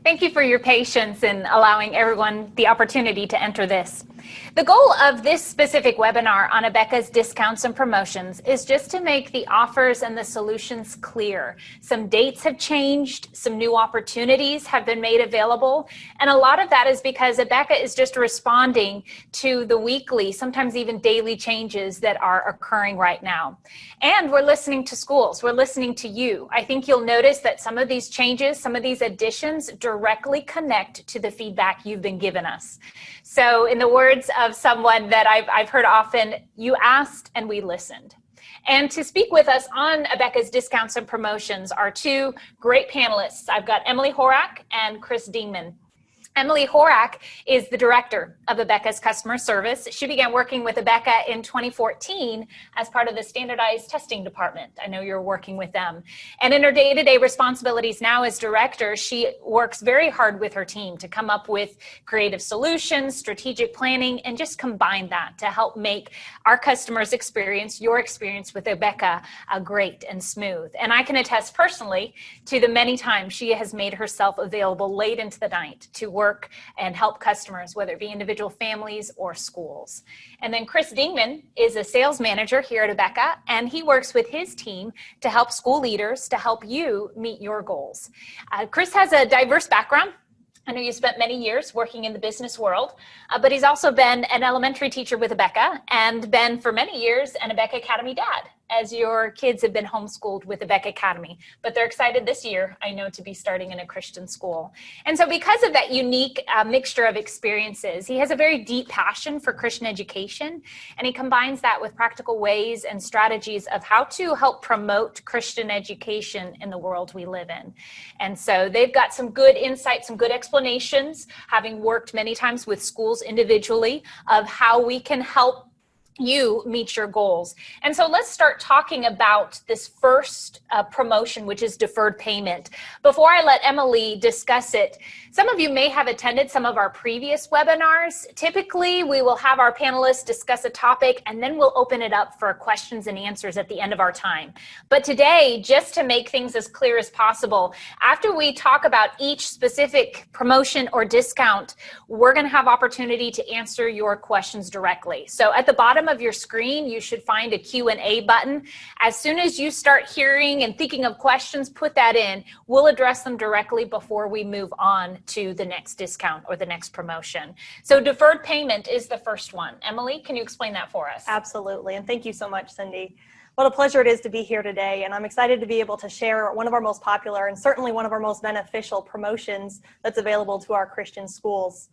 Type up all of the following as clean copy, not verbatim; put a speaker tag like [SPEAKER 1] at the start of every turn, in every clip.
[SPEAKER 1] Thank you for your patience in allowing everyone the opportunity to enter this. The goal of this specific webinar on Abeka's discounts and promotions is just to make the offers and the solutions clear. Some dates have changed, some new opportunities have been made available, and a lot of that is because Abeka is just responding to the weekly, sometimes even daily changes that are occurring right now. And we're listening to schools, we're listening to you. I think you'll notice that some of these changes, some of these additions directly connect to the feedback you've been given us. So in the words of someone that I've heard often, you asked and we listened. And to speak with us on Abeka's discounts and promotions are two great panelists. I've got Emily Horak and Chris Dingman. Emily Horak is the director of Abeka's customer service. She began working with Abeka in 2014 as part of the standardized testing department. I know you're working with them. And in her day-to-day responsibilities now as director, she works very hard with her team to come up with creative solutions, strategic planning, and just combine that to help make our customers' experience, your experience with Abeka, great and smooth. And I can attest personally to the many times she has made herself available late into the night to work and help customers, whether it be individual families or schools. And then Chris Dingman is a sales manager here at Abeka, and he works with his team to help school leaders to help you meet your goals. Chris has a diverse background. I know you spent many years working in the business world, but he's also been an elementary teacher with Abeka and been for many years an Abeka Academy dad, as your kids have been homeschooled with Abeka Academy. But they're excited this year, I know, to be starting in a Christian school. And so because of that unique mixture of experiences, he has a very deep passion for Christian education, and he combines that with practical ways and strategies of how to help promote Christian education in the world we live in. And so they've got some good insights, some good explanations, having worked many times with schools individually, of how we can help you meet your goals. And so let's start talking about this first promotion, which is deferred payment. Before I let Emily discuss it, some of you may have attended some of our previous webinars. Typically, we will have our panelists discuss a topic and then we'll open it up for questions and answers at the end of our time. But today, just to make things as clear as possible, after we talk about each specific promotion or discount, we're going to have opportunity to answer your questions directly. So at the bottom of your screen, you should find a Q&A button. As soon as you start hearing and thinking of questions, put that in. We'll address them directly before we move on to the next discount or the next promotion. So deferred payment is the first one. Emily, can you explain that for us?
[SPEAKER 2] Absolutely, and thank you so much, Cindy. What a pleasure it is to be here today, and I'm excited to be able to share one of our most popular and certainly one of our most beneficial promotions that's available to our Christian schools.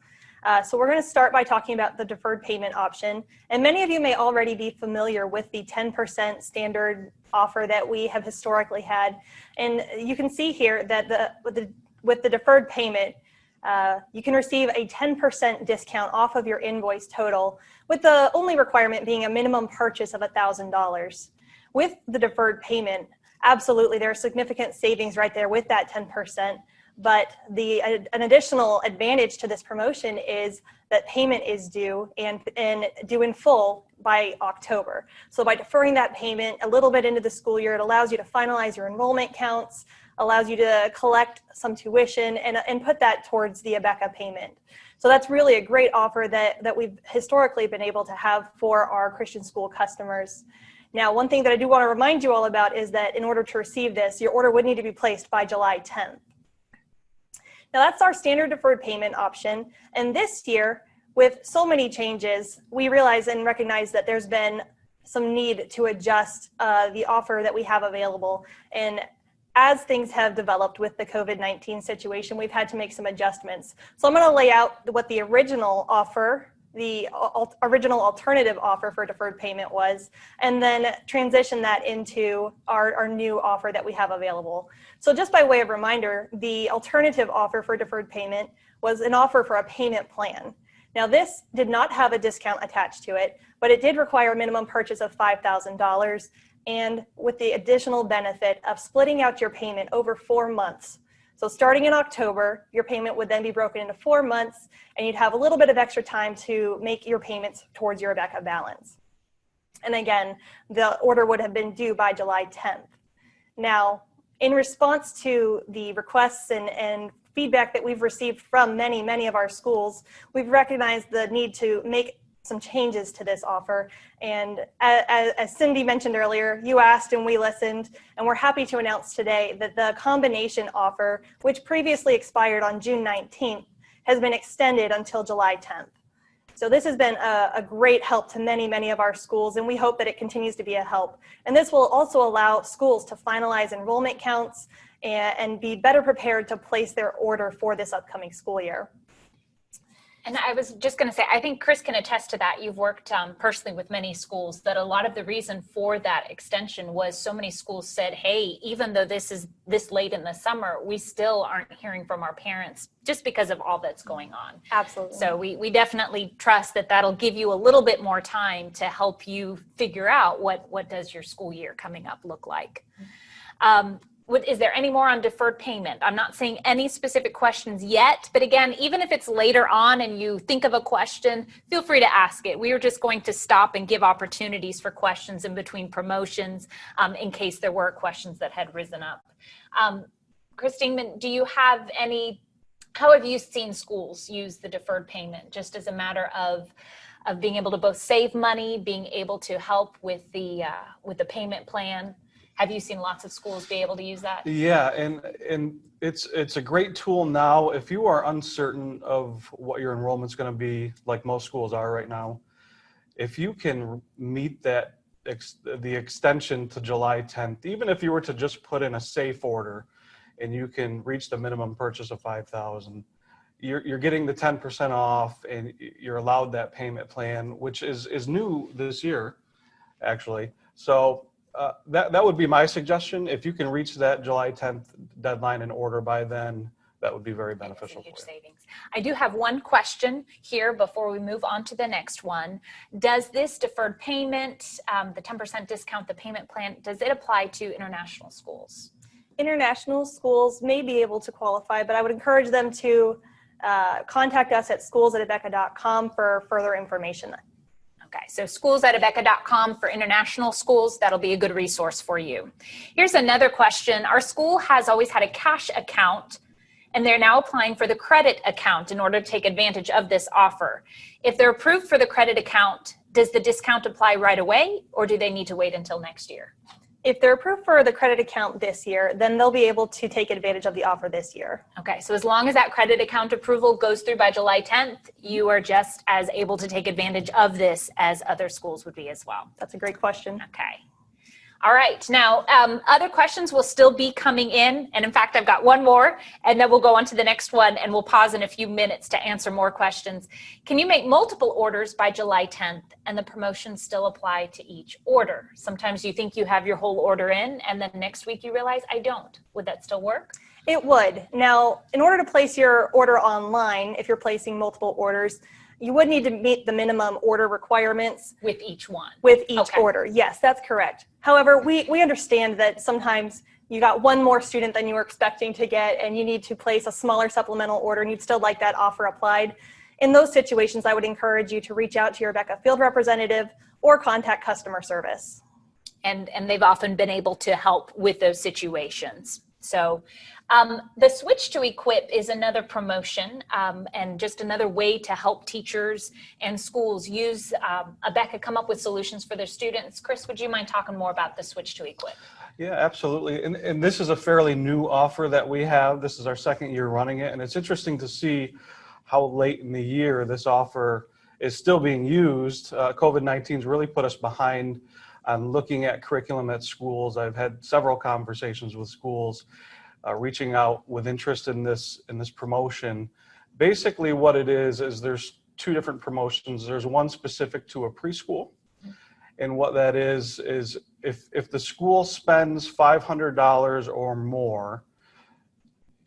[SPEAKER 2] So we're going to start by talking about the deferred payment option. And many of you may already be familiar with the 10% standard offer that we have historically had. And you can see here that with the deferred payment, you can receive a 10% discount off of your invoice total, with the only requirement being a minimum purchase of $1,000. With the deferred payment, absolutely, there are significant savings right there with that 10%. But an additional advantage to this promotion is that payment is due and due in full by October. So by deferring that payment a little bit into the school year, it allows you to finalize your enrollment counts, allows you to collect some tuition and put that towards the Abeka payment. So that's really a great offer that we've historically been able to have for our Christian school customers. Now, one thing that I do want to remind you all about is that in order to receive this, your order would need to be placed by July 10th. Now that's our standard deferred payment option. And this year, with so many changes, we realize and recognize that there's been some need to adjust the offer that we have available. And as things have developed with the COVID-19 situation, we've had to make some adjustments. So I'm going to lay out what the original offer, the original alternative offer for deferred payment was, and then transition that into our new offer that we have available. So just by way of reminder, the alternative offer for deferred payment was an offer for a payment plan. Now this did not have a discount attached to it, but it did require a minimum purchase of $5,000 and with the additional benefit of splitting out your payment over 4 months. So starting in October, your payment would then be broken into 4 months, and you'd have a little bit of extra time to make your payments towards your Abeka balance. And again, the order would have been due by July 10th. Now, in response to the requests and feedback that we've received from many of our schools, we've recognized the need to make some changes to this offer. And as Cindy mentioned earlier, you asked and we listened, and we're happy to announce today that the combination offer, which previously expired on June 19th, has been extended until July 10th. So this has been a great help to many of our schools, and we hope that it continues to be a help. And this will also allow schools to finalize enrollment counts and be better prepared to place their order for this upcoming school year.
[SPEAKER 1] And I was just going to say, I think Chris can attest to that. You've worked personally with many schools, that a lot of the reason for that extension was so many schools said, hey, even though this is this late in the summer, we still aren't hearing from our parents just because of all that's going on.
[SPEAKER 2] Absolutely.
[SPEAKER 1] So we definitely trust that that'll give you a little bit more time to help you figure out what does your school year coming up look like. Is there any more on deferred payment? I'm not saying any specific questions yet, but again, even if it's later on and you think of a question, feel free to ask it. We are just going to stop and give opportunities for questions in between promotions in case there were questions that had risen up. Christine, do you have how have you seen schools use the deferred payment just as a matter of being able to both save money, being able to help with the payment plan? Have you seen lots of schools be able to use that?
[SPEAKER 3] Yeah, and it's a great tool now. If you are uncertain of what your enrollment's going to be, like most schools are right now, if you can meet the extension to July 10th, even if you were to just put in a safe order and you can reach the minimum purchase of $5,000, you're getting the 10% off, and you're allowed that payment plan, which is new this year, actually. So that would be my suggestion. If you can reach that July 10th deadline and order by then, that would be very beneficial for you.
[SPEAKER 1] Savings. I do have one question here before we move on to the next one. Does this deferred payment, the 10% discount, the payment plan, does it apply to international schools?
[SPEAKER 2] International schools may be able to qualify, but I would encourage them to contact us at schools@abeka.com for further information.
[SPEAKER 1] Okay, so schools@abeka.com for international schools, that'll be a good resource for you. Here's another question. Our school has always had a cash account, and they're now applying for the credit account in order to take advantage of this offer. If they're approved for the credit account, does the discount apply right away, or do they need to wait until next year?
[SPEAKER 2] If they're approved for the credit account this year, then they'll be able to take advantage of the offer this year.
[SPEAKER 1] Okay, so as long as that credit account approval goes through by July 10th, you are just as able to take advantage of this as other schools would be as well.
[SPEAKER 2] That's a great question.
[SPEAKER 1] Okay. All right, now other questions will still be coming in, and in fact I've got one more, and then we'll go on to the next one, and we'll pause in a few minutes to answer more questions. Can you make multiple orders by July 10th and the promotions still apply to each order? Sometimes you think you have your whole order in, and then next week you realize I don't. Would that still work?
[SPEAKER 2] It would. Now, in order to place your order online, if you're placing multiple orders, you would need to meet the minimum order requirements.
[SPEAKER 1] With each one?
[SPEAKER 2] With each order, yes, that's correct. However, we understand that sometimes you got one more student than you were expecting to get, and you need to place a smaller supplemental order, and you'd still like that offer applied. In those situations, I would encourage you to reach out to your Abeka field representative or contact customer service.
[SPEAKER 1] And they've often been able to help with those situations. So the switch to equip is another promotion and just another way to help teachers and schools use Abeka, come up with solutions for their students. Chris, would you mind talking more about the switch to equip?
[SPEAKER 3] Yeah, absolutely. And this is a fairly new offer that we have. This is our second year running it, and it's interesting to see how late in the year this offer is still being used. COVID-19's really put us behind on looking at curriculum at schools. I've had several conversations with schools reaching out with interest in this promotion. Basically what it is there's two different promotions. There's one specific to a preschool, and what that is if the school spends $500 or more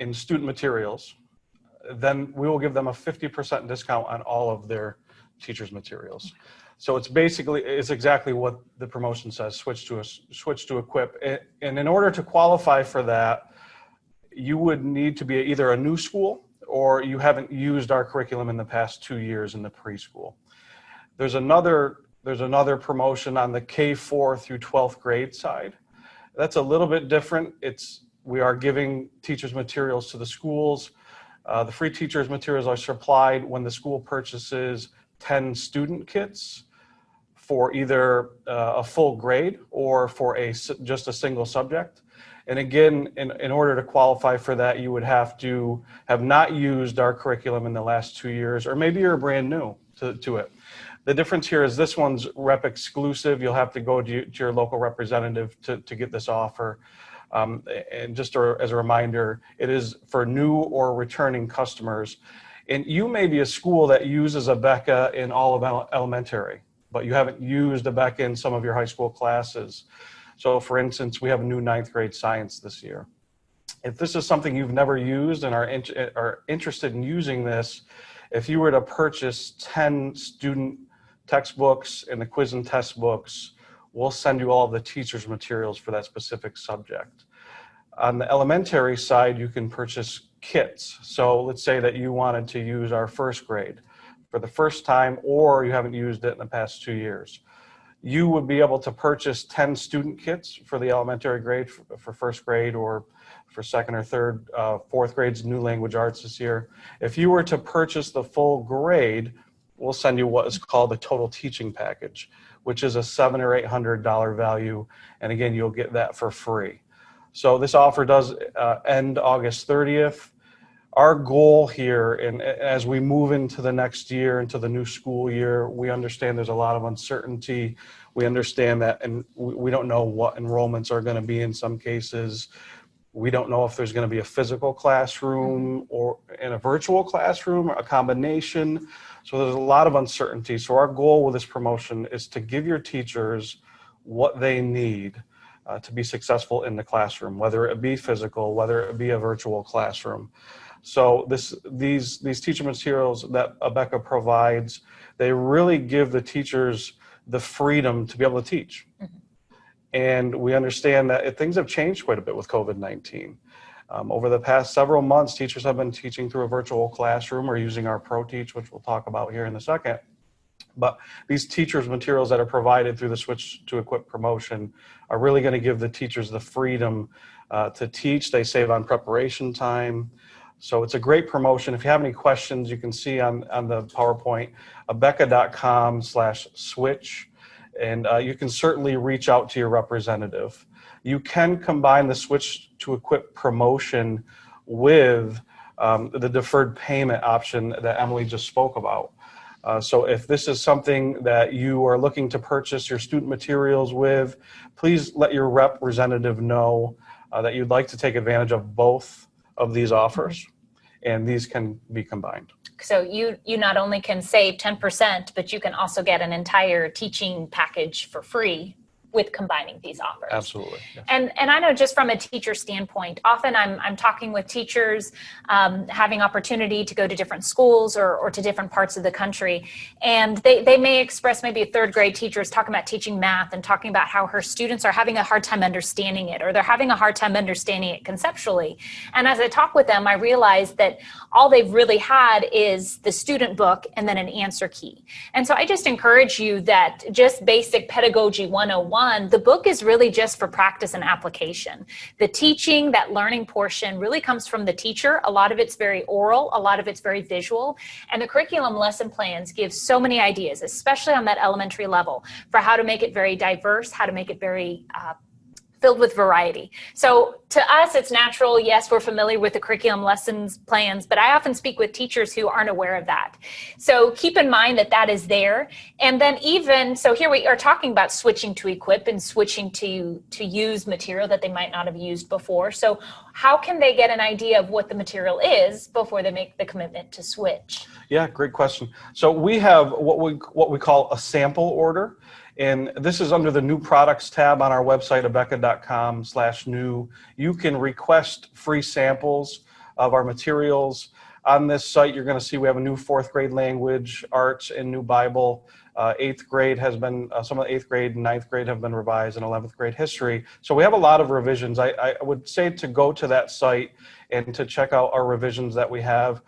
[SPEAKER 3] in student materials, then we will give them a 50% discount on all of their teachers' materials. So it's exactly what the promotion says, switch to equip. And in order to qualify for that, you would need to be either a new school or you haven't used our curriculum in the past 2 years in the preschool. There's another promotion on the K4 through 12th grade side. That's a little bit different. We are giving teachers materials to the schools, The free teachers materials are supplied when the school purchases 10 student kits for either a full grade or for just a single subject. And again, in order to qualify for that, you would have to have not used our curriculum in the last 2 years, or maybe you're brand new to it. The difference here is this one's rep exclusive. You'll have to go to your local representative to get this offer. And just as a reminder, it is for new or returning customers. And you may be a school that uses Abeka in all of elementary, but you haven't used Abeka in some of your high school classes. So for instance, we have a new 9th grade science this year. If this is something you've never used and are interested in using this, if you were to purchase 10 student textbooks and the quiz and test books, we'll send you all of the teacher's materials for that specific subject. On the elementary side, you can purchase kits. So let's say that you wanted to use our first grade for the first time, or you haven't used it in the past 2 years. You would be able to purchase 10 student kits for the elementary grade for first grade, or for second or third, fourth grades, new language arts this year. If you were to purchase the full grade, we'll send you what is called the total teaching package, which is a $700 or $800 value. And again, you'll get that for free. So this offer does end August 30th. Our goal here, and as we move into the next year, into the new school year, we understand there's a lot of uncertainty. We understand that, and we don't know what enrollments are going to be in some cases. We don't know if there's going to be a physical classroom or in a virtual classroom, or a combination. So there's a lot of uncertainty. So our goal with this promotion is to give your teachers what they need to be successful in the classroom, whether it be physical, whether it be a virtual classroom. So these teacher materials that Abeka provides, they really give the teachers the freedom to be able to teach. Mm-hmm. And we understand that things have changed quite a bit with COVID-19. Over the past several months, teachers have been teaching through a virtual classroom or using our ProTeach, which we'll talk about here in a second. But these teachers' materials that are provided through the Switch to Equip promotion are really going to give the teachers the freedom to teach. They save on preparation time. So it's a great promotion. If you have any questions, you can see on the PowerPoint, abeka.com/switch. And you can certainly reach out to your representative. You can combine the Switch to Equip promotion with the deferred payment option that Emily just spoke about. So if this is something that you are looking to purchase your student materials with, please let your representative know that you'd like to take advantage of both of these offers, and these can be combined.
[SPEAKER 1] So you not only can save 10%, but you can also get an entire teaching package for free with combining these offers.
[SPEAKER 3] Absolutely. Yes.
[SPEAKER 1] And I know just from a teacher standpoint, often I'm talking with teachers, having opportunity to go to different schools or to different parts of the country. And they may express, maybe a third grade teacher is talking about teaching math and talking about how her students are having a hard time understanding it, or they're having a hard time understanding it conceptually. And as I talk with them, I realize that all they've really had is the student book and then an answer key. And so I just encourage you that just basic pedagogy 101, the book is really just for practice and application. The teaching, that learning portion, really comes from the teacher. A lot of it's very oral, a lot of it's very visual, and the curriculum lesson plans give so many ideas, especially on that elementary level, for how to make it very diverse, how to make it very filled with variety. So to us, it's natural. Yes, we're familiar with the curriculum lessons plans, but I often speak with teachers who aren't aware of that. So keep in mind that that is there. And then so here we are talking about switching to Equip and switching to use material that they might not have used before. So how can they get an idea of what the material is before they make the commitment to switch?
[SPEAKER 3] Yeah, great question. So we have what we call a sample order. And this is under the new products tab on our website, abeka.com/new. You can request free samples of our materials. On this site, you're going to see we have a new 4th grade language, arts, and new Bible. 8th grade has been, some of the 8th grade and 9th grade have been revised, and 11th grade history. So we have a lot of revisions. I would say to go to that site and to check out our revisions that we have.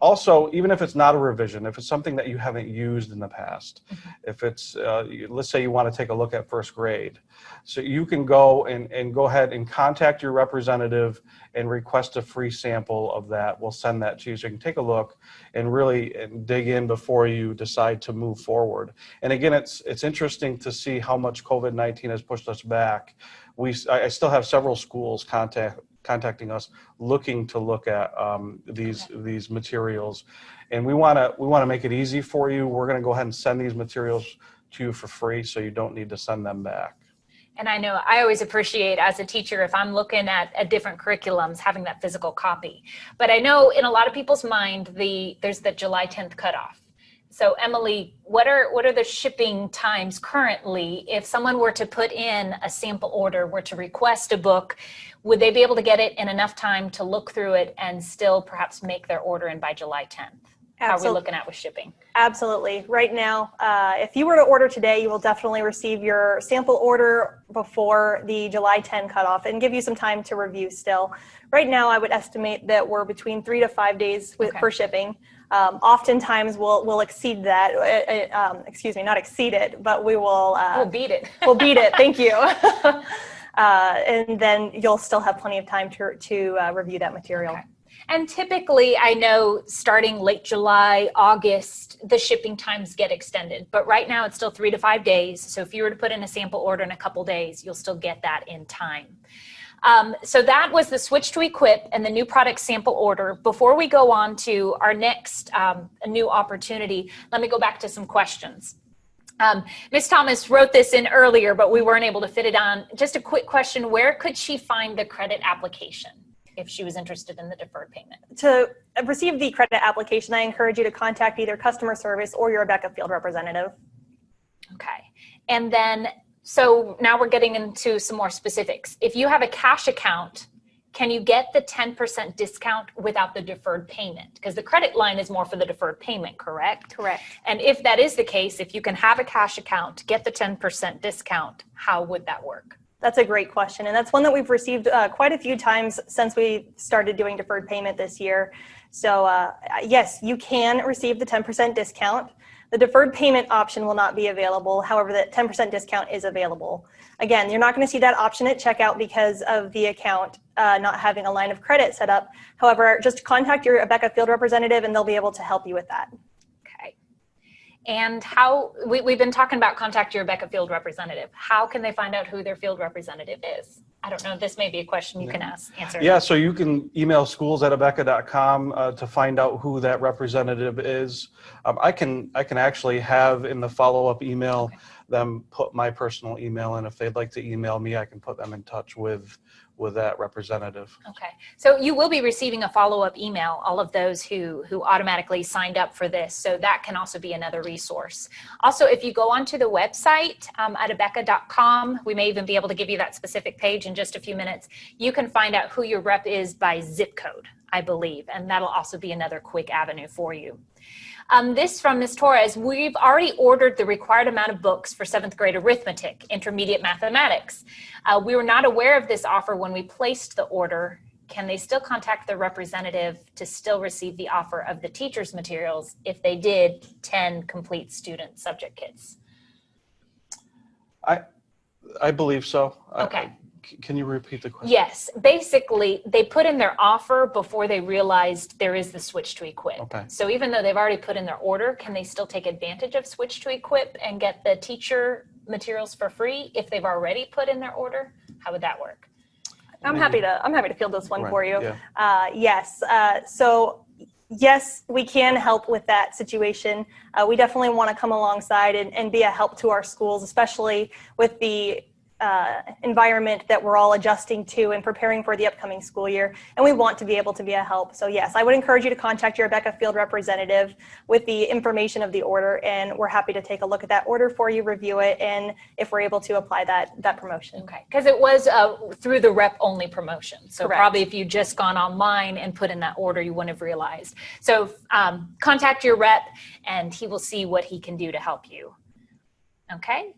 [SPEAKER 3] Also, even if it's not a revision, if it's something that you haven't used in the past, if it's, let's say you want to take a look at first grade, so you can go and go ahead and contact your representative and request a free sample of that. We'll send that to you so you can take a look and really dig in before you decide to move forward. And again, it's interesting to see how much COVID-19 has pushed us back. I still have several schools contacting us looking to look at these materials, and we want to make it easy for you. We're going to go ahead and send these materials to you for free, so you don't need to send them back.
[SPEAKER 1] And I know I always appreciate as a teacher, if I'm looking at different curriculums, having that physical copy. But I know in a lot of people's mind, there's the July 10th cutoff. So Emily, what are the shipping times currently? If someone were to put in a sample order, were to request a book, would they be able to get it in enough time to look through it and still perhaps make their order in by July 10th? How are we looking at with shipping?
[SPEAKER 2] Absolutely. Right now, if you were to order today, you will definitely receive your sample order before the July 10 cutoff and give you some time to review still. Right now, I would estimate that we're between 3 to 5 days for shipping. Oftentimes we'll exceed that, excuse me, not exceed it, but we will...
[SPEAKER 1] we'll beat it.
[SPEAKER 2] We'll beat it, thank you. And then you'll still have plenty of time to review that material.
[SPEAKER 1] Okay. And typically, I know starting late July, August, the shipping times get extended. But right now, it's still 3 to 5 days. So if you were to put in a sample order in a couple days, you'll still get that in time. So that was the switch to equip and the new product sample order. Before we go on to our next new opportunity, let me go back to some questions. Ms. Thomas wrote this in earlier, but we weren't able to fit it on. Just a quick question, where could she find the credit application if she was interested in the deferred payment?
[SPEAKER 2] To receive the credit application, I encourage you to contact either customer service or your Abeka field representative.
[SPEAKER 1] Okay. And then, so now we're getting into some more specifics. If you have a cash account, can you get the 10% discount without the deferred payment? Because the credit line is more for the deferred payment, correct?
[SPEAKER 2] Correct.
[SPEAKER 1] And if that is the case, if you can have a cash account, get the 10% discount, how would that work?
[SPEAKER 2] That's a great question. And that's one that we've received quite a few times since we started doing deferred payment this year. So yes, you can receive the 10% discount. The deferred payment option will not be available. However, the 10% discount is available. Again, you're not going to see that option at checkout because of the account not having a line of credit set up. However, just contact your Abeka field representative and they'll be able to help you with that.
[SPEAKER 1] Okay. And how, we've been talking about contact your Abeka field representative. How can they find out who their field representative is? I don't know, this may be a question you can answer.
[SPEAKER 3] Yeah, so you can email schools@abeka.com to find out who that representative is. I can actually have in the follow-up email them put my personal email in. If they'd like to email me, I can put them in touch with that representative.
[SPEAKER 1] Okay, so you will be receiving a follow-up email, all of those who automatically signed up for this, so that can also be another resource. Also, if you go onto the website at abeka.com, we may even be able to give you that specific page in just a few minutes. You can find out who your rep is by zip code, I believe, and that'll also be another quick avenue for you. This from Ms. Torres, we've already ordered the required amount of books for 7th grade arithmetic, intermediate mathematics. We were not aware of this offer when we placed the order. Can they still contact the representative to still receive the offer of the teacher's materials if they did 10 complete student subject kits?
[SPEAKER 3] I believe so.
[SPEAKER 1] Okay.
[SPEAKER 3] Can you repeat the question?
[SPEAKER 1] Yes. Basically, they put in their offer before they realized there is the switch to equip.
[SPEAKER 3] Okay.
[SPEAKER 1] So even though they've already put in their order, can they still take advantage of switch to equip and get the teacher materials for free if they've already put in their order? How would that work?
[SPEAKER 2] I'm happy to field this one for you.
[SPEAKER 3] Yeah.
[SPEAKER 2] Yes. So yes, we can help with that situation. We definitely want to come alongside and be a help to our schools, especially with the environment that we're all adjusting to and preparing for the upcoming school year, and we want to be able to be a help. So yes, I would encourage you to contact your Abeka field representative with the information of the order, and we're happy to take a look at that order for you, review it, and if we're able to apply that promotion.
[SPEAKER 1] Okay, because it was through the rep only promotion. So
[SPEAKER 2] Correct.
[SPEAKER 1] Probably if you just gone online and put in that order, you wouldn't have realized. So contact your rep and he will see what he can do to help you. Okay,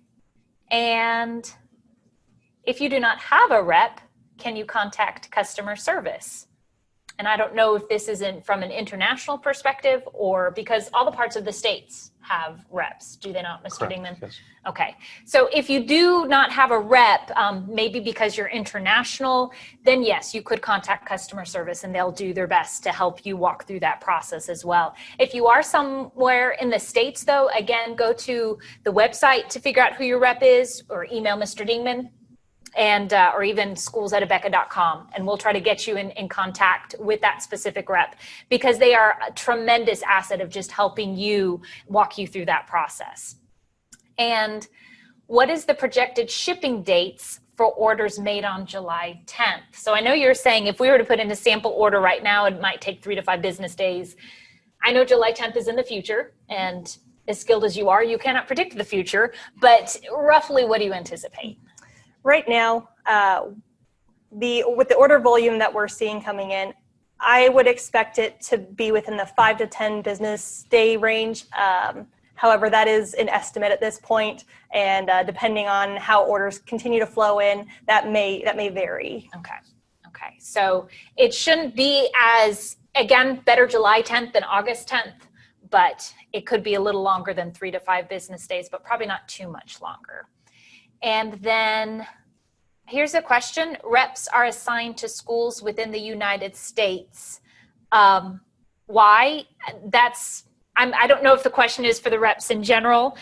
[SPEAKER 1] and if you do not have a rep, can you contact customer service? And I don't know if this isn't from an international perspective or because all the parts of the states have reps, do they not, Mr.
[SPEAKER 3] Correct,
[SPEAKER 1] Dingman?
[SPEAKER 3] yes.
[SPEAKER 1] Okay, so if you do not have a rep, maybe because you're international, then yes, you could contact customer service and they'll do their best to help you walk through that process as well. If you are somewhere in the States though, again, go to the website to figure out who your rep is or email Mr. Dingman and or even schools@abeka.com, and we'll try to get you in contact with that specific rep because they are a tremendous asset of just helping you walk you through that process. And what is the projected shipping dates for orders made on July 10th? So I know you're saying if we were to put in a sample order right now, it might take 3 to 5 business days. I know July 10th is in the future, and as skilled as you are, you cannot predict the future, but roughly what do you anticipate?
[SPEAKER 2] Right now, with the order volume that we're seeing coming in, I would expect it to be within the 5 to 10 business day range. However, that is an estimate at this point, and depending on how orders continue to flow in, that may vary.
[SPEAKER 1] Okay. So it shouldn't be as, again, better July 10th than August 10th, but it could be a little longer than 3 to 5 business days, but probably not too much longer. And then here's a question. Reps are assigned to schools within the United States. Why? I don't know if the question is for the reps in general,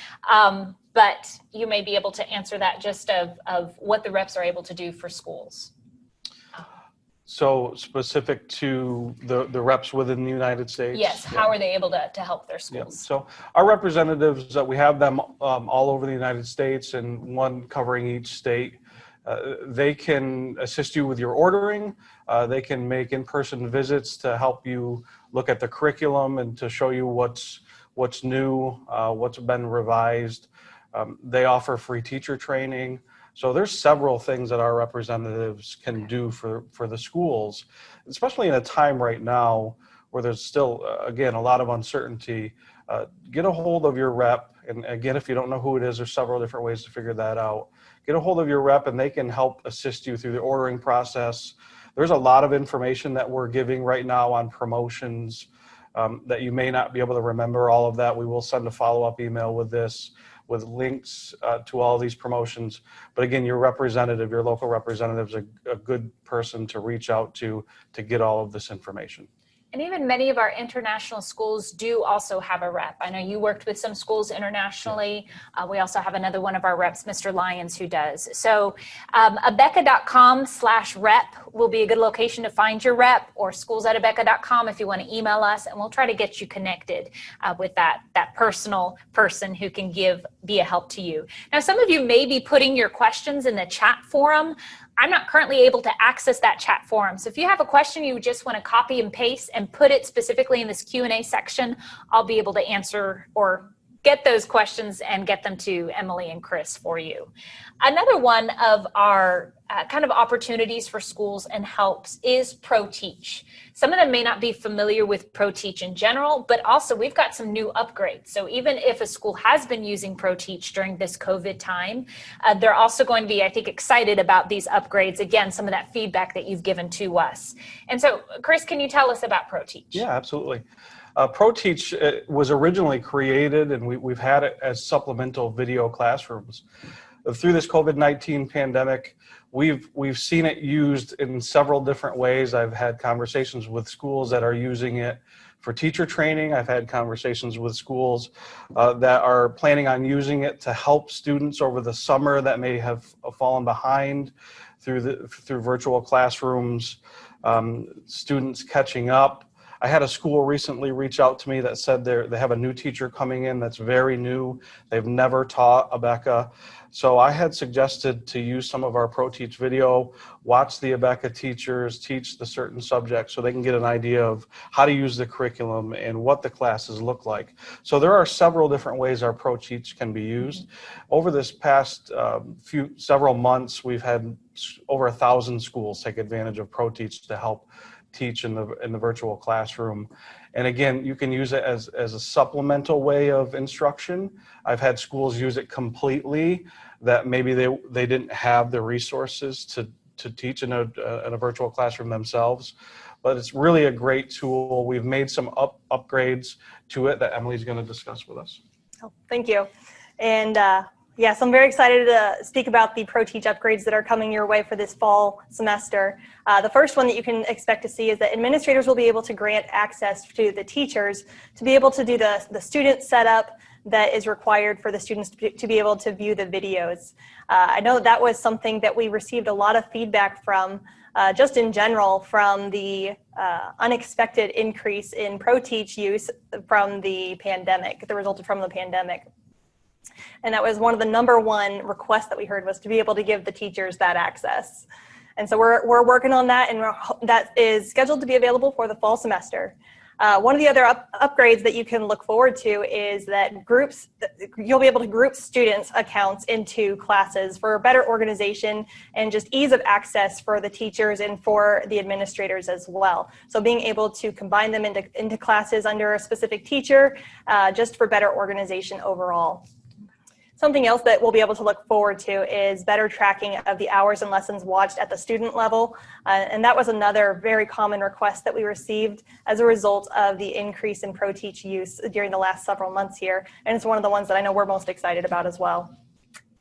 [SPEAKER 1] but you may be able to answer that just of what the reps are able to do for schools.
[SPEAKER 3] So specific to the reps within the United States?
[SPEAKER 1] Yes, how are they able to help their schools?
[SPEAKER 3] Yeah. So our representatives, we have them all over the United States and one covering each state. They can assist you with your ordering. They can make in-person visits to help you look at the curriculum and to show you what's new, what's been revised. They offer free teacher training. So there's several things that our representatives can do for the schools, especially in a time right now where there's still, again, a lot of uncertainty. Get a hold of your rep. And again, if you don't know who it is, there's several different ways to figure that out. Get a hold of your rep and they can help assist you through the ordering process. There's a lot of information that we're giving right now on promotions that you may not be able to remember all of that. We will send a follow-up email with this, with links to all these promotions. But again, your representative, your local representative is a good person to reach out to get all of this information.
[SPEAKER 1] And even many of our international schools do also have a rep. I know you worked with some schools internationally. We also have another one of our reps, Mr. Lyons, who does. So abeka.com/rep will be a good location to find your rep, or schools@abeka.com if you want to email us, and we'll try to get you connected with that personal person who can be a help to you. Now, some of you may be putting your questions in the chat forum. I'm not currently able to access that chat forum. So if you have a question you just want to copy and paste and put it specifically in this Q&A section, I'll be able to answer or get those questions and get them to Emily and Chris for you. Another one of our kind of opportunities for schools and helps is ProTeach. Some of them may not be familiar with ProTeach in general, but also we've got some new upgrades. So even if a school has been using ProTeach during this COVID time, they're also going to be, I think, excited about these upgrades. Again, some of that feedback that you've given to us. And so, Chris, can you tell us about ProTeach?
[SPEAKER 3] Yeah, absolutely. ProTeach was originally created, and we've had it as supplemental video classrooms. Through this COVID-19 pandemic, we've seen it used in several different ways. I've had conversations with schools that are using it for teacher training. I've had conversations with schools that are planning on using it to help students over the summer that may have fallen behind through virtual classrooms, students catching up. I had a school recently reach out to me that said they have a new teacher coming in that's very new. They've never taught Abeka. So I had suggested to use some of our ProTeach video, watch the Abeka teachers teach the certain subjects so they can get an idea of how to use the curriculum and what the classes look like. So there are several different ways our ProTeach can be used. Over this past several months, we've had over 1,000 schools take advantage of ProTeach to help teach in the virtual classroom. And again, you can use it as a supplemental way of instruction. I've had schools use it completely that maybe they didn't have the resources to teach in a virtual classroom themselves. but it's really a great tool. We've made some upgrades to it that Emily's going to discuss with us.
[SPEAKER 2] Oh, thank you. And yes, I'm very excited to speak about the ProTeach upgrades that are coming your way for this fall semester. The first one that you can expect to see is that administrators will be able to grant access to the teachers to be able to do the student setup that is required for the students to be able to view the videos. I know that was something that we received a lot of feedback from, just in general, from the unexpected increase in ProTeach use from the pandemic, that resulted from the pandemic. And that was one of the #1 requests that we heard, was to be able to give the teachers that access. And so we're working on that, and that is scheduled to be available for the fall semester. One of the other upgrades that you can look forward to is that you'll be able to group students' accounts into classes for better organization and just ease of access for the teachers and for the administrators as well. So being able to combine them into classes under a specific teacher, just for better organization overall. Something else that we'll be able to look forward to is better tracking of the hours and lessons watched at the student level. And that was another very common request that we received as a result of the increase in ProTeach use during the last several months here. And it's one of the ones that I know we're most excited about as well.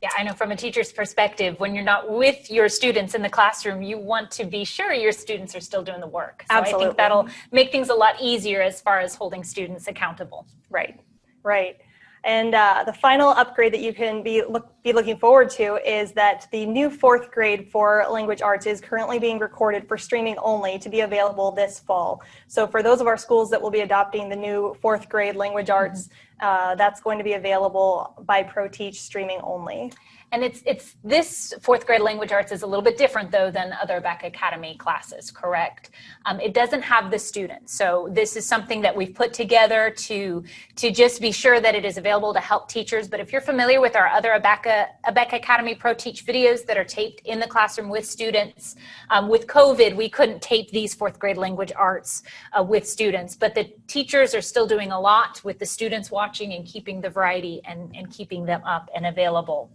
[SPEAKER 1] Yeah, I know from a teacher's perspective, when you're not with your students in the classroom, you want to be sure your students are still doing the work. So
[SPEAKER 2] Absolutely.
[SPEAKER 1] I think that'll make things a lot easier as far as holding students accountable.
[SPEAKER 2] Right, right. And the final upgrade that you can be looking forward to is that the new 4th grade for language arts is currently being recorded for streaming only to be available this fall. So for those of our schools that will be adopting the new 4th grade language arts, that's going to be available by ProTeach streaming only.
[SPEAKER 1] And it's this 4th grade language arts is a little bit different though than other Abeka Academy classes, correct? It doesn't have the students. So this is something that we've put together to just be sure that it is available to help teachers. But if you're familiar with our other Abeka Academy ProTeach videos that are taped in the classroom with students, with COVID, we couldn't tape these 4th grade language arts with students, but the teachers are still doing a lot with the students watching and keeping the variety and keeping them up and available.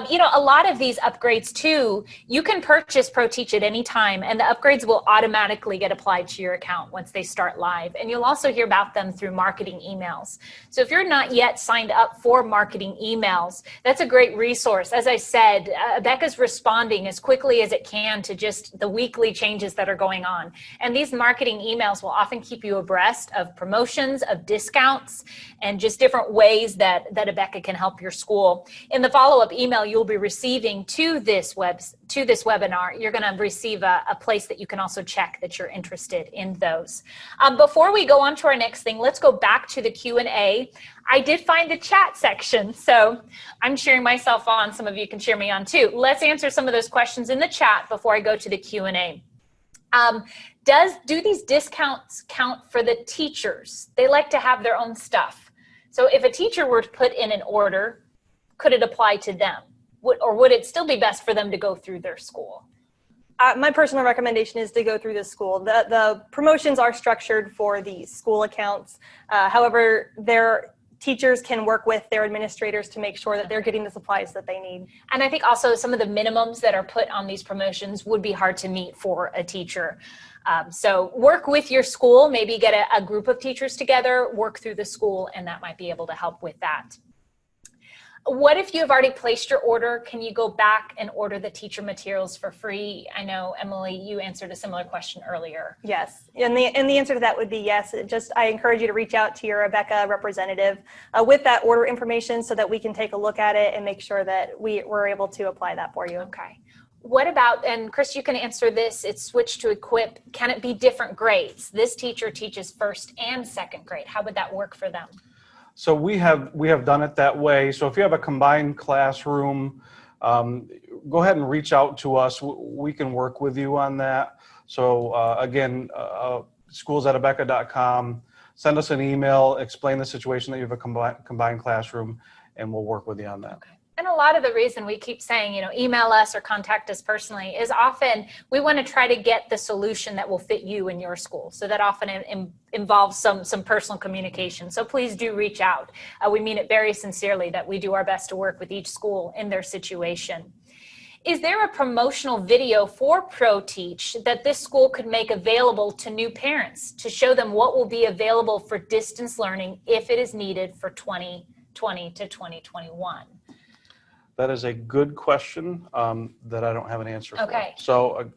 [SPEAKER 1] You know, a lot of these upgrades too, you can purchase ProTeach at any time, and the upgrades will automatically get applied to your account once they start live. And you'll also hear about them through marketing emails. So if you're not yet signed up for marketing emails, that's a great resource. As I said, Abeka's responding as quickly as it can to just the weekly changes that are going on. And these marketing emails will often keep you abreast of promotions, of discounts, and just different ways that Abeka can help your school. In the follow-up email you'll be receiving to this webinar, you're going to receive a place that you can also check that you're interested in those. Before we go on to our next thing, let's go back to the Q&A. I did find the chat section, so I'm cheering myself on. Some of you can cheer me on too. Let's answer some of those questions in the chat before I go to the Q&A. Do these discounts count for the teachers? They like to have their own stuff. So if a teacher were to put in an order, could it apply to them? Or would it still be best for them to go through their school?
[SPEAKER 2] My personal recommendation is to go through the school. The promotions are structured for the school accounts. However, their teachers can work with their administrators to make sure that they're getting the supplies that they need.
[SPEAKER 1] And I think also some of the minimums that are put on these promotions would be hard to meet for a teacher. So work with your school, maybe get a group of teachers together, work through the school, and that might be able to help with that. What if you have already placed your order? Can you go back and order the teacher materials for free? I know, Emily, you answered a similar question earlier.
[SPEAKER 2] Yes, and the answer to that would be yes. I encourage you to reach out to your Abeka representative with that order information so that we can take a look at it and make sure that we're able to apply that for you.
[SPEAKER 1] Okay. What about, and Chris, you can answer this, it's switched to equip. Can it be different grades? This teacher teaches 1st and 2nd grade. How would that work for them?
[SPEAKER 3] So we have done it that way. So if you have a combined classroom, go ahead and reach out to us. We can work with you on that. So again, schools@abeka.com. Send us an email, explain the situation that you have a combined classroom, and we'll work with you on that.
[SPEAKER 1] Okay. And a lot of the reason we keep saying, email us or contact us personally is often we want to try to get the solution that will fit you and your school. So that often involves some personal communication. So please do reach out. We mean it very sincerely that we do our best to work with each school in their situation. Is there a promotional video for ProTeach that this school could make available to new parents to show them what will be available for distance learning if it is needed for 2020 to 2021?
[SPEAKER 3] That is a good question that I don't have an answer for.
[SPEAKER 1] Okay.
[SPEAKER 3] So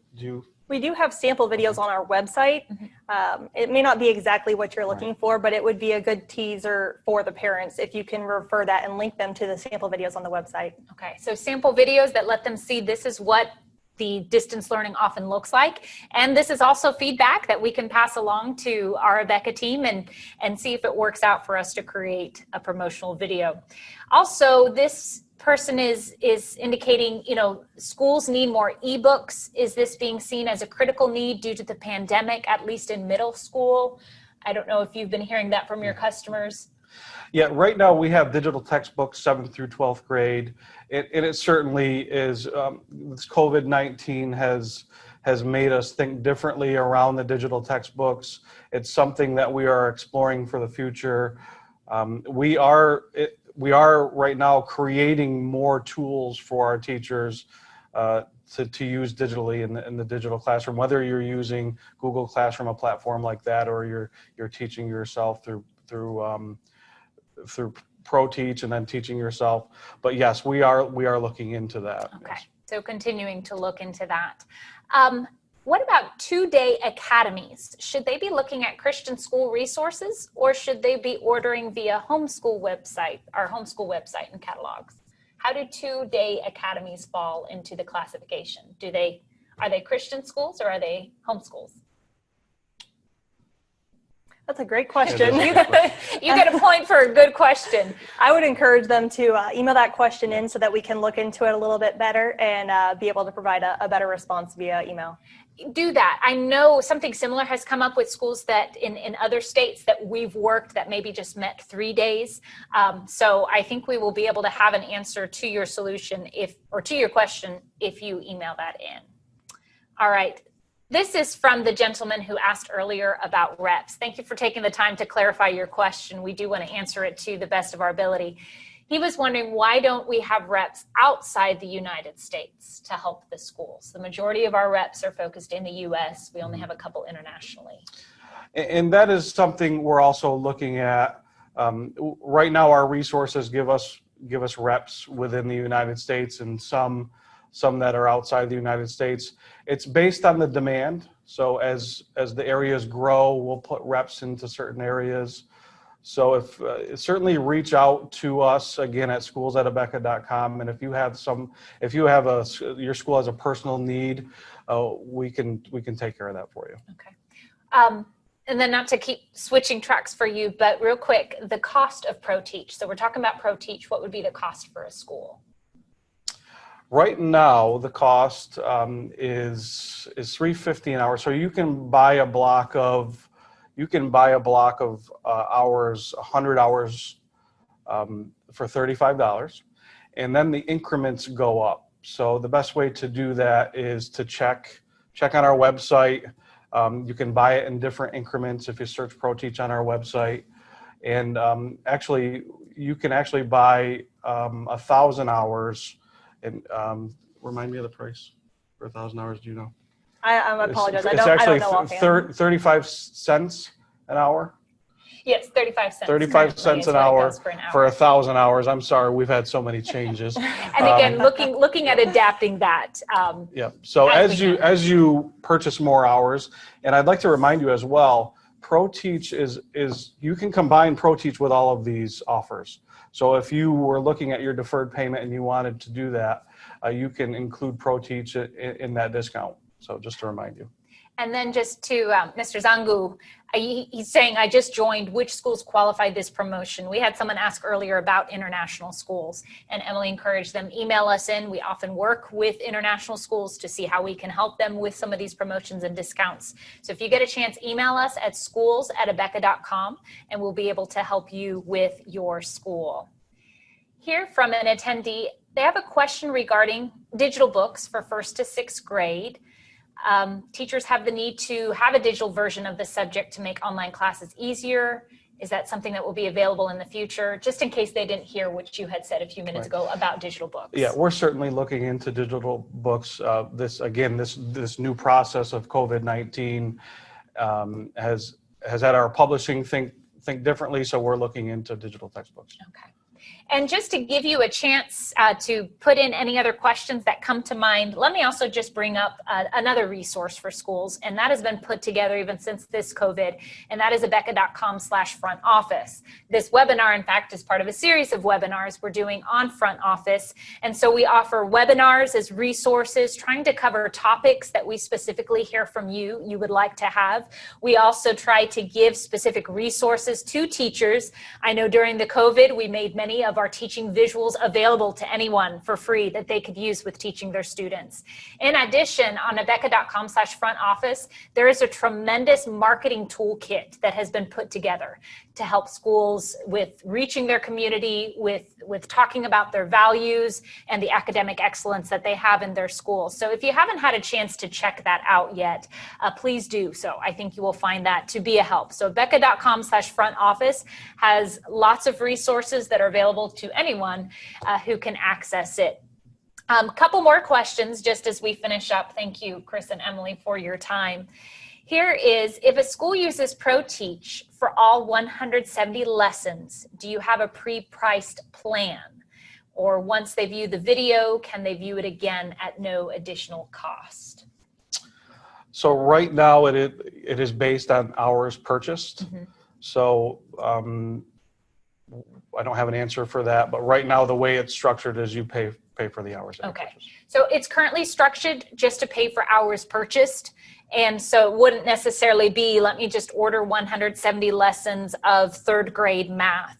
[SPEAKER 2] We do have sample videos on our website. It may not be exactly what you're looking for, but it would be a good teaser for the parents if you can refer that and link them to the sample videos on the website.
[SPEAKER 1] Okay, so sample videos that let them see this is what the distance learning often looks like. And this is also feedback that we can pass along to our Abeka team and see if it works out for us to create a promotional video. Also, this person is indicating, schools need more ebooks. Is this being seen as a critical need due to the pandemic, at least in middle school? I don't know if you've been hearing that from your customers.
[SPEAKER 3] Yeah, right now we have digital textbooks 7th through 12th grade. And it certainly is, this COVID-19 has made us think differently around the digital textbooks. It's something that we are exploring for the future. We are right now creating more tools for our teachers to use digitally in the digital classroom, whether you're using Google Classroom, a platform like that, or you're teaching yourself through ProTeach and then teaching yourself. But yes, we are looking into that.
[SPEAKER 1] Okay,
[SPEAKER 3] yes.
[SPEAKER 1] So continuing to look into that. What about two-day academies? Should they be looking at Christian school resources, or should they be ordering via our homeschool website and catalogs? How do two-day academies fall into the classification? Are they Christian schools or are they homeschools?
[SPEAKER 2] That's a great question.
[SPEAKER 1] You get a point for a good question.
[SPEAKER 2] I would encourage them to email that question in so that we can look into it a little bit better and be able to provide a better response via email.
[SPEAKER 1] Do that. I know something similar has come up with schools that in other states that we've worked that maybe just met 3 days. So I think we will be able to have an answer to your solution to your question if you email that in. All right. This is from the gentleman who asked earlier about reps. Thank you for taking the time to clarify your question. We do want to answer it to the best of our ability. He was wondering, why don't we have reps outside the United States to help the schools? The majority of our reps are focused in the U.S. We only have a couple internationally.
[SPEAKER 3] And that is something we're also looking at. Right now, our resources give us reps within the United States and some that are outside the United States. It's based on the demand. So as the areas grow, we'll put reps into certain areas. So certainly reach out to us again at schools@abeka.com. And if your school has a personal need, we can take care of that for you.
[SPEAKER 1] Okay. And then not to keep switching tracks for you, but real quick, the cost of ProTeach. So we're talking about ProTeach. What would be the cost for a school?
[SPEAKER 3] Right now, the cost is $350 an hour. So you can buy a block of hours, 100 hours for $35, and then the increments go up. So the best way to do that is to check on our website. You can buy it in different increments if you search ProTeach on our website. And actually, you can actually buy 1,000 hours. And remind me of the price for 1,000 hours. Do you know?
[SPEAKER 2] I apologize.
[SPEAKER 3] It's
[SPEAKER 2] I don't
[SPEAKER 3] actually
[SPEAKER 2] know offhand.
[SPEAKER 3] 35 cents an hour.
[SPEAKER 1] Yes, 35 cents.
[SPEAKER 3] 35 cents an hour for 1,000 hours. I'm sorry, we've had so many changes.
[SPEAKER 1] And again, looking at adapting that.
[SPEAKER 3] Yeah. So as you purchase more hours, and I'd like to remind you as well, ProTeach is you can combine ProTeach with all of these offers. So if you were looking at your deferred payment and you wanted to do that, you can include ProTeach in that discount. So just to remind you.
[SPEAKER 1] And then just to Mr. Zangu, he's saying, I just joined. Which schools qualified this promotion? We had someone ask earlier about international schools, and Emily encouraged them, email us in. We often work with international schools to see how we can help them with some of these promotions and discounts. So if you get a chance, email us at schools@abeka.com, and we'll be able to help you with your school. Here from an attendee, they have a question regarding digital books for 1st to 6th grade. Teachers have the need to have a digital version of the subject to make online classes easier. Is that something that will be available in the future, just in case they didn't hear what you had said a few minutes ago about digital books?
[SPEAKER 3] Yeah, we're certainly looking into digital books. This new process of COVID-19 has had our publishing think differently, so we're looking into digital textbooks.
[SPEAKER 1] Okay. And just to give you a chance to put in any other questions that come to mind, let me also just bring up another resource for schools, and that has been put together even since this COVID, and that is abeka.com/front office. This webinar, in fact, is part of a series of webinars we're doing on front office, and so we offer webinars as resources trying to cover topics that we specifically hear from you would like to have. We also try to give specific resources to teachers. I know during the COVID, we made many of our teaching visuals available to anyone for free that they could use with teaching their students. In addition, on abeka.com/front office, there is a tremendous marketing toolkit that has been put together to help schools with reaching their community, with talking about their values and the academic excellence that they have in their schools. So if you haven't had a chance to check that out yet, please do so. I think you will find that to be a help. So abeka.com/front office has lots of resources that are available to anyone who can access it. Couple more questions just as we finish up. Thank you, Chris and Emily, for your time. Here is, if a school uses ProTeach for all 170 lessons, do you have a pre-priced plan? Or once they view the video, can they view it again at no additional cost?
[SPEAKER 3] So right now it is based on hours purchased. Mm-hmm. So I don't have an answer for that, but right now the way it's structured is you pay for the hours.
[SPEAKER 1] Okay. So it's currently structured just to pay for hours purchased. And so it wouldn't necessarily be, let me just order 170 lessons of third grade math.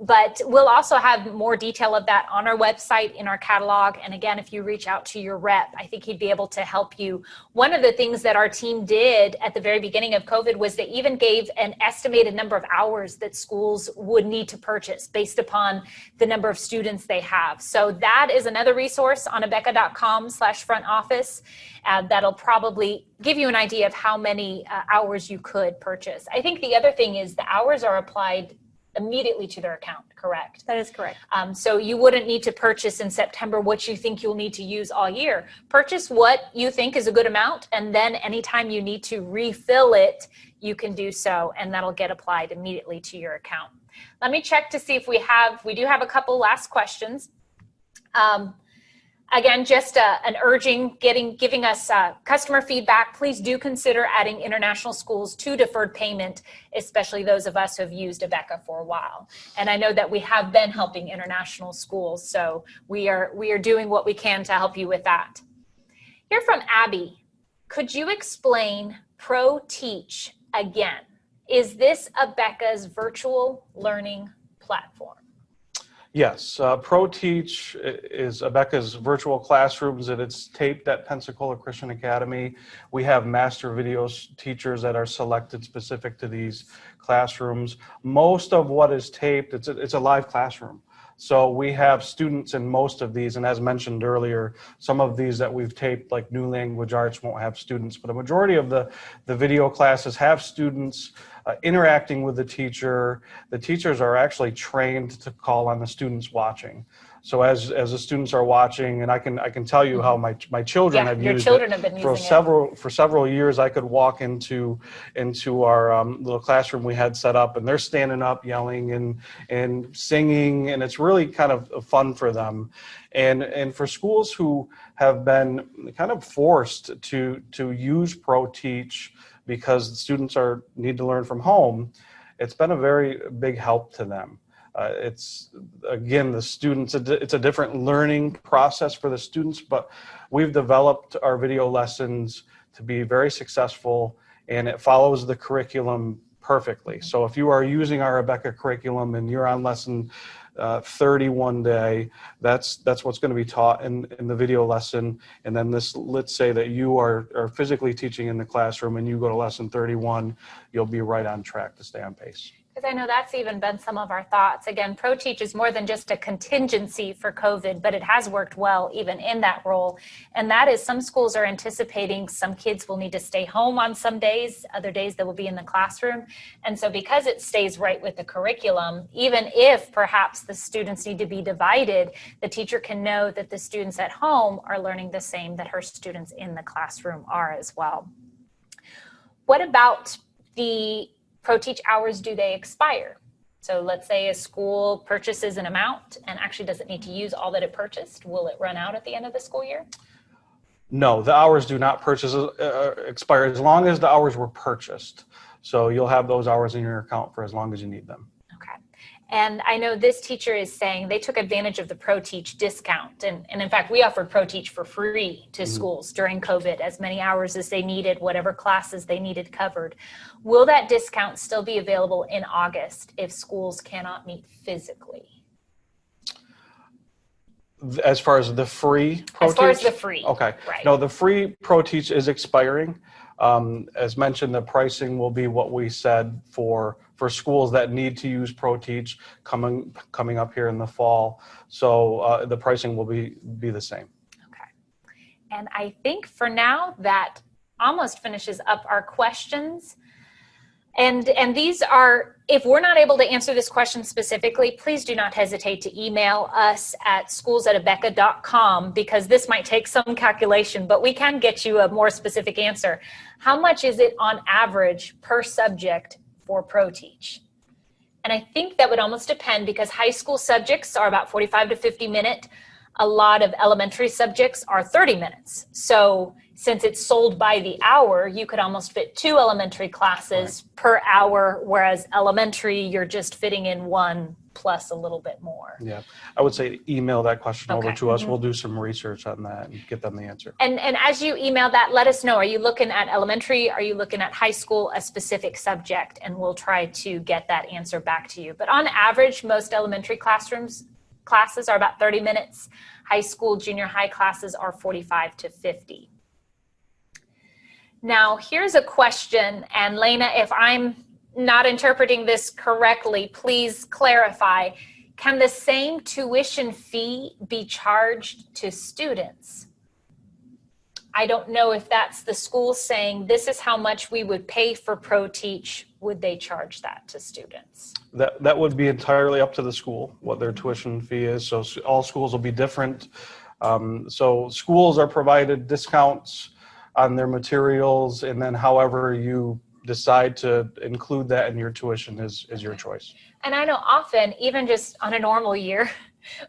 [SPEAKER 1] But we'll also have more detail of that on our website in our catalog. And again, if you reach out to your rep, I think he'd be able to help you. One of the things that our team did at the very beginning of COVID was they even gave an estimated number of hours that schools would need to purchase based upon the number of students they have. So that is another resource on abeka.com/front office. That'll probably give you an idea of how many hours you could purchase. I think the other thing is the hours are applied immediately to their account, correct?
[SPEAKER 2] That is correct.
[SPEAKER 1] So you wouldn't need to purchase in September what you think you'll need to use all year. Purchase what you think is a good amount, and then anytime you need to refill it, you can do so, and that'll get applied immediately to your account. Let me check to see if we do have a couple last questions. Again, just an urging, giving us customer feedback. Please do consider adding international schools to deferred payment, especially those of us who have used Abeka for a while. And I know that we have been helping international schools, so we are doing what we can to help you with that. Here from Abby, could you explain ProTeach again? Is this Abeka's virtual learning platform?
[SPEAKER 3] Yes, ProTeach is Abeka's virtual classrooms, and it's taped at Pensacola Christian Academy. We have master video teachers that are selected specific to these classrooms. Most of what is taped, it's a live classroom. So we have students in most of these, and as mentioned earlier, some of these that we've taped, like New Language Arts, won't have students, but a majority of the video classes have students interacting with the teacher. The teachers are actually trained to call on the students watching. So as the students are watching, and I can tell you how my children have used it. For several years, I could walk into our little classroom we had set up, and they're standing up, yelling and singing, and it's really kind of fun for them. And for schools who have been kind of forced to use ProTeach because the students need to learn from home, it's been a very big help to them. It's, again, the students, it's a different learning process for the students, but we've developed our video lessons to be very successful, and it follows the curriculum perfectly. So if you are using our Abeka curriculum and you're on lesson 31 day, that's what's going to be taught in the video lesson. And then let's say that you are physically teaching in the classroom and you go to lesson 31, you'll be right on track to stay on pace.
[SPEAKER 1] Because I know that's even been some of our thoughts. Again, ProTeach is more than just a contingency for COVID, but it has worked well even in that role. And that is, some schools are anticipating some kids will need to stay home on some days, other days they will be in the classroom. And so because it stays right with the curriculum, even if perhaps the students need to be divided, the teacher can know that the students at home are learning the same that her students in the classroom are as well. What about the ProTeach hours? Do they expire? So let's say a school purchases an amount and actually doesn't need to use all that it purchased. Will it run out at the end of the school year?
[SPEAKER 3] No, the hours do not expire as long as the hours were purchased. So you'll have those hours in your account for as long as you need them.
[SPEAKER 1] Okay. And I know this teacher is saying they took advantage of the ProTeach discount. And in fact, we offered ProTeach for free to schools during COVID, as many hours as they needed, whatever classes they needed covered. Will that discount still be available in August if schools cannot meet physically?
[SPEAKER 3] As far as the free ProTeach?
[SPEAKER 1] As far as the free.
[SPEAKER 3] Okay.
[SPEAKER 1] Right.
[SPEAKER 3] No, the free ProTeach is expiring. As mentioned, the pricing will be what we said for schools that need to use ProTeach coming up here in the fall. So the pricing will be the same.
[SPEAKER 1] Okay. And I think for now that almost finishes up our questions. And these are, if we're not able to answer this question specifically, please do not hesitate to email us at schools@abeka.com, because this might take some calculation, but we can get you a more specific answer. How much is it on average per subject for ProTeach? And I think that would almost depend, because high school subjects are about 45 to 50 minutes. A lot of elementary subjects are 30 minutes. So since it's sold by the hour, you could almost fit 2 elementary classes per hour, whereas elementary, you're just fitting in 1 plus a little bit more.
[SPEAKER 3] Yeah, I would say email that question over to us.
[SPEAKER 1] Mm-hmm.
[SPEAKER 3] We'll do some research on that and get them the answer.
[SPEAKER 1] And as you email that, let us know, are you looking at elementary? Are you looking at high school, a specific subject? And we'll try to get that answer back to you. But on average, most elementary classes are about 30 minutes. High school, junior high classes are 45 to 50. Now, here's a question, and Lena, if I'm not interpreting this correctly, please clarify. Can the same tuition fee be charged to students? I don't know if that's the school saying this is how much we would pay for ProTeach. Would they charge that to students?
[SPEAKER 3] That would be entirely up to the school, what their tuition fee is. So all schools will be different. So schools are provided discounts on their materials, and then however you decide to include that in your tuition is your choice.
[SPEAKER 1] And I know often, even just on a normal year,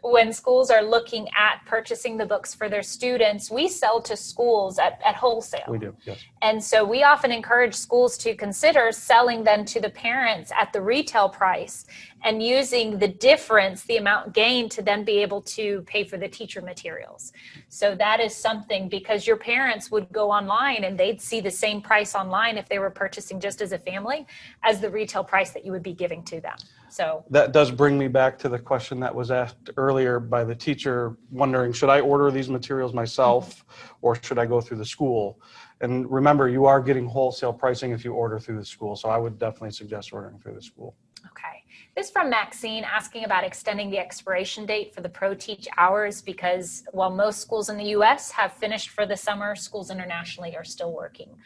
[SPEAKER 1] when schools are looking at purchasing the books for their students, we sell to schools at wholesale.
[SPEAKER 3] We do, yes.
[SPEAKER 1] And so we often encourage schools to consider selling them to the parents at the retail price and using the difference, the amount gained, to then be able to pay for the teacher materials. So that is something, because your parents would go online and they'd see the same price online if they were purchasing just as a family as the retail price that you would be giving to them. So
[SPEAKER 3] that does bring me back to the question that was asked earlier by the teacher, wondering, should I order these materials myself or should I go through the school? And remember, you are getting wholesale pricing if you order through the school. So I would definitely suggest ordering through the school.
[SPEAKER 1] Okay. This is from Maxine asking about extending the expiration date for the ProTeach hours, because while most schools in the U.S. have finished for the summer, schools internationally are still working.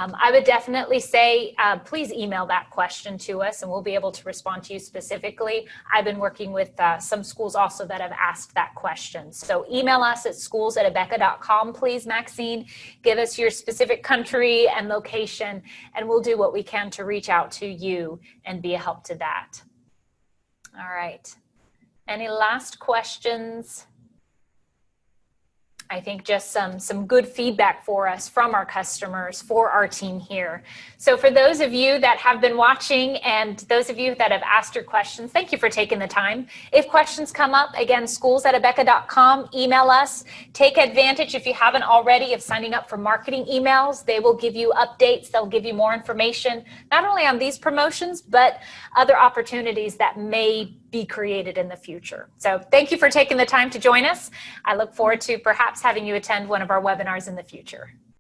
[SPEAKER 1] I would definitely say, please email that question to us and we'll be able to respond to you specifically. I've been working with some schools also that have asked that question. So email us at schools@abeka.com, please, Maxine. Give us your specific country and location, and we'll do what we can to reach out to you and be a help to that. All right. Any last questions? I think just some good feedback for us from our customers, for our team here. So for those of you that have been watching and those of you that have asked your questions, thank you for taking the time. If questions come up, again, schools@abeka.com, email us. Take advantage, if you haven't already, of signing up for marketing emails. They will give you updates. They'll give you more information, not only on these promotions, but other opportunities that may be created in the future. So thank you for taking the time to join us. I look forward to perhaps having you attend one of our webinars in the future.